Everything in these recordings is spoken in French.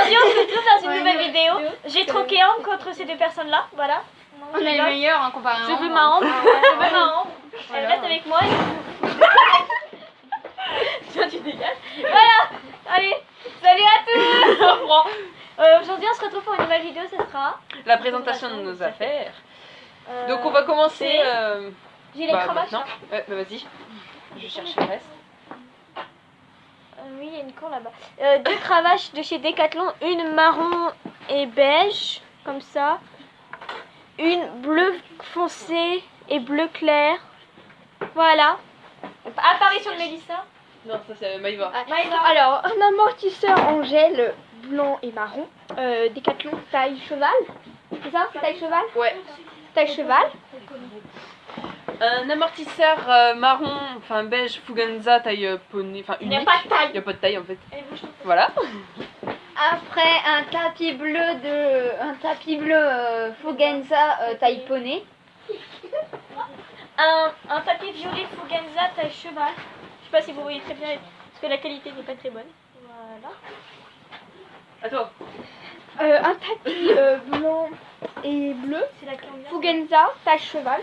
Aujourd'hui, on se retrouve dans une nouvelle vidéo. J'ai troqué Ambre contre ces deux personnes-là. Voilà. On est les meilleurs hein, comparé à Je veux ma Ambre. Je veux ma Ambre. Elle reste avec moi. Tiens, tu dégages. Voilà. Allez. Salut à tous. Aujourd'hui, on se retrouve pour une nouvelle vidéo. Ce sera la présentation de nos affaires. Donc, on va commencer. J'ai les cravaches. Non. Vas-y. Je cherche le reste. Oui, il y a une cour là-bas. Deux cravaches de chez Decathlon, une marron et beige, comme ça. Une bleu foncé et bleu clair. Voilà. Apparition de Mélissa. Non, ça c'est Maïva. Alors, un amortisseur en gel blanc et marron. Decathlon taille cheval. C'est ça? Taille cheval? Ouais. Taille cheval. Un amortisseur marron, enfin beige, Fuganza taille poney, enfin unique. Il n'y a pas de taille. Il n'y a pas de taille en fait. Voilà. Après, un tapis bleu Fuganza taille poney. Un tapis violet Fuganza taille cheval. Je sais pas si vous voyez très bien parce que la qualité n'est pas très bonne. Voilà. À toi. Un tapis blanc et bleu C'est la combien? Fuganza taille cheval.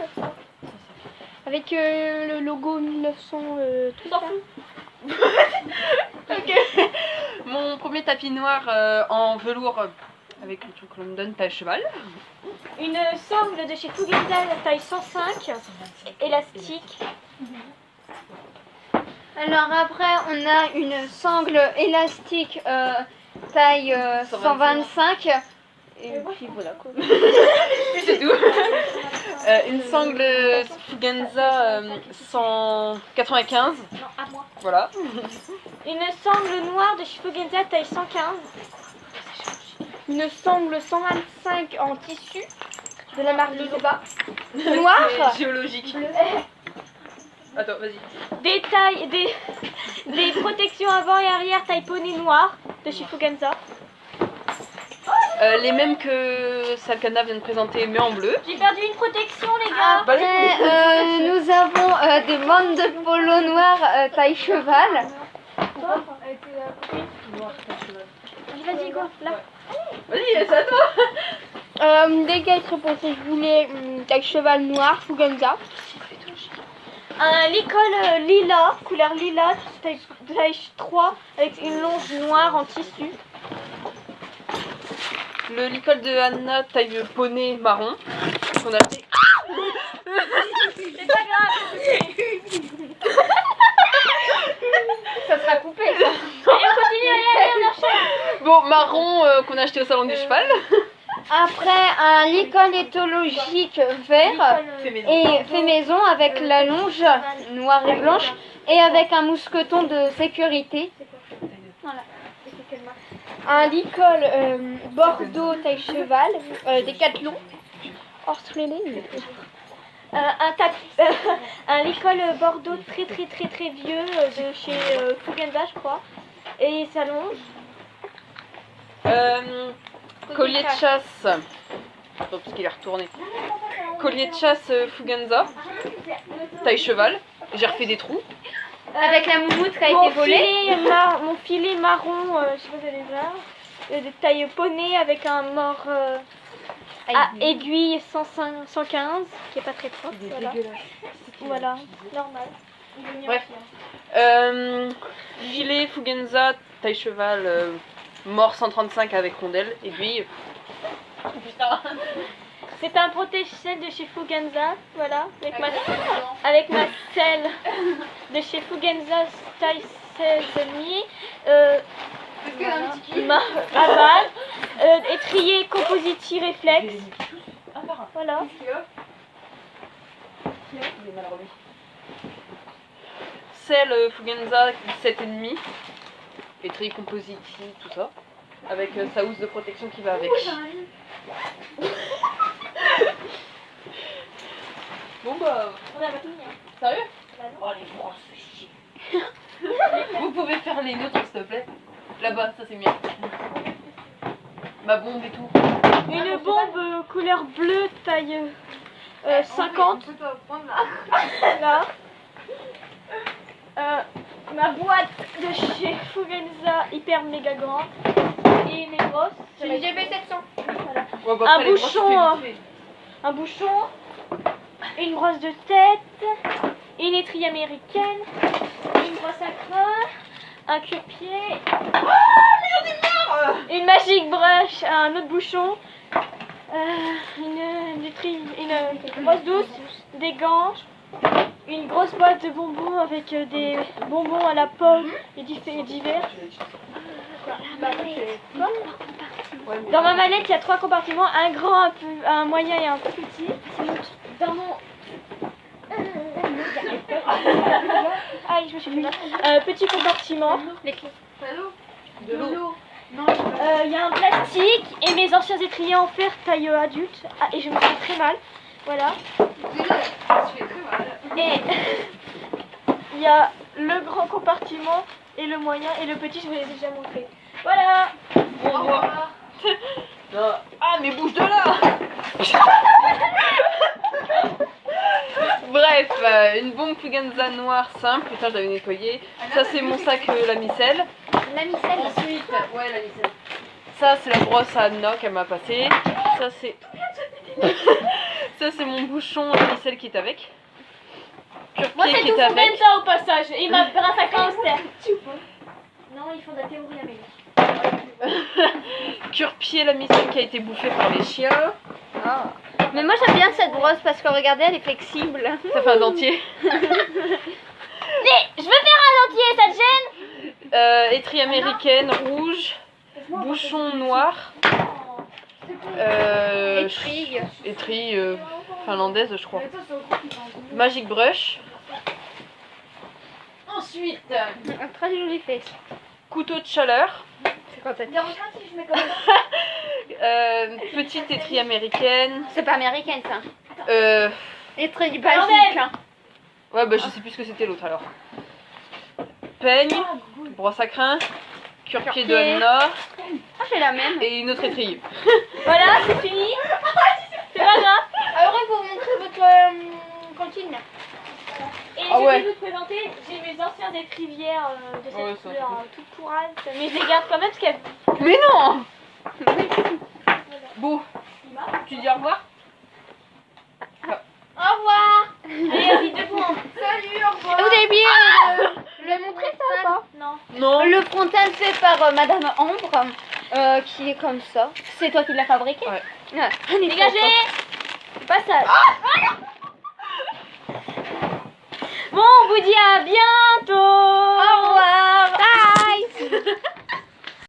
Avec le logo 1900 tout S'en ça. fout. Ok. Mon premier tapis noir en velours avec le truc London taille cheval. Une sangle de chez Fuganza taille 105. Élastique. Alors après, on a une sangle élastique taille 125. Et puis voilà quoi. C'est tout. Une sangle Fuganza 195. Non, à moi. Voilà. Une sangle noire de chez Fuganza taille 115. Une sangle 125 en tissu de la marque Loba. Noir. Géologique. Attends, vas-y. Des protections avant et arrière taille poney noir de chez Fuganza. Les mêmes que Salkana vient de présenter, mais en bleu. J'ai perdu une protection, les gars. Après, nous avons des bandes de polo noir taille cheval. Vas-y, go, là. Vas-y, c'est à toi. Des gars très pensés, je voulais taille cheval noir, Fuganza. Un licol lilas, couleur lilas, taille 3, avec une longe noire en tissu. Le licol de Anna taille poney marron qu'on a acheté. C'est pas grave. Ça sera coupé. Allez, on continue, allez, on enchaîne. Bon, marron qu'on a acheté au salon du cheval. Après, un licol éthologique vert et fait maison avec la longe noire et blanche et avec un mousqueton de sécurité. Voilà. Un licol bordeaux taille cheval, Decathlon. Un licol bordeaux très vieux de chez Fuganza, je crois. Et ça longe. Collier de chasse. Attends, parce qu'il est retourné. Collier de chasse Fuganza, taille cheval. J'ai refait des trous. Avec la moumoute qui a été volée. Mon filet marron, je sais pas si vous allez voir, de taille poney avec un mort à aiguille 115, qui est pas très propre. Voilà, normal. Bref. Filet Fuganza, taille cheval, mort 135 avec rondelle, aiguille. C'est un protège-selle de chez Fuganza, voilà, avec ma selle de chez Fuganza taille 16,5. Ma base, étrier composite réflexe. Voilà. Selle Fuganza 7,5. Étrier composite, tout ça. Avec sa housse de protection qui va avec. Bon bah. On a pas fini. Sérieux? Oh les grosses chiens. Vous pouvez faire les nôtres s'il te plaît. Là-bas, ça c'est mien. Ma bombe et tout. Une bombe couleur bleue taille 50. Là. ma boîte de chez Fugenza hyper méga grande et mes brosses. C'est une GB700. Voilà. Ouais, bah, Un après, les brosses, bouchon, c'est vite Un bouchon, une brosse de tête, une étrille américaine, une brosse à creux, un cure-pied, une magic brush, un autre bouchon, une brosse douce, des gants, une grosse boîte de bonbons avec des bonbons à la pomme et divers. Dans ma mallette, il y a 3 compartiments, un grand, un moyen et un tout petit. Dans mon... Aïe, je me suis fait mal. Petit compartiment. Les clés. De l'eau. Il y a un plastique et mes anciens étriers en fer taille adulte. Ah, et je me fais très mal. Voilà. Et il y a le grand compartiment et le moyen et le petit, je vous l'ai déjà montré. Voilà. Au revoir. Non. Ah, mais bouge de là. Bref, une bombe Fugenza noire simple. Putain, je l'avais nettoyé. Ça, c'est mon sac lamiselle. La micelle. Ensuite, ouais, la micelle. Ça, c'est la brosse à Anna qu'elle m'a passée. Ça, c'est. Ça, c'est mon bouchon micelle qui est avec. Moi, Cure-pied c'est qui tout est avec. Fugenza au passage. Et ma brasse à creux austère. Non, ils font de la théorie améliorée. Cure-pied, la micelle qui a été bouffée par les chiens. Ah. Mais moi j'aime bien cette brosse parce que regardez, elle est flexible. Ça fait un dentier. Mais je veux faire un entier, ça te gêne? Étrie américaine rouge. Bouchon noir. Étrille. Étrie finlandaise, je crois. Magic brush. Ensuite, Un très joli fesse. couteau de chaleur. C'est quand elle... Petite étrie américaine. C'est pas américaine ça. Étrille Hollandaise. basique. Hein. Ouais, bah je sais plus ce que c'était l'autre alors. Peigne, brosse à crin, cure-pied de Anna Ah, j'ai la même. et une autre étrille. Voilà, c'est fini. C'est pas grave. Alors, il faut montrer votre cantine. Et Ah je ouais. vais vous présenter, j'ai mes anciens étrivières de cette Ouais, ça. couleur toute pourrave. Mais je les garde quand même parce qu'elles... Mais non. Bon, tu dis au revoir. Au revoir. Allez, vas-y, debout. Salut, au revoir. Vous avez bien le montrer ça ou pas? Non. Non. Le frontal fait par Madame Ambre, qui est comme ça. C'est toi qui l'as fabriqué? Ouais. Dégagez. Pas ça. Bon, on vous dit à bientôt. Au revoir. Bye.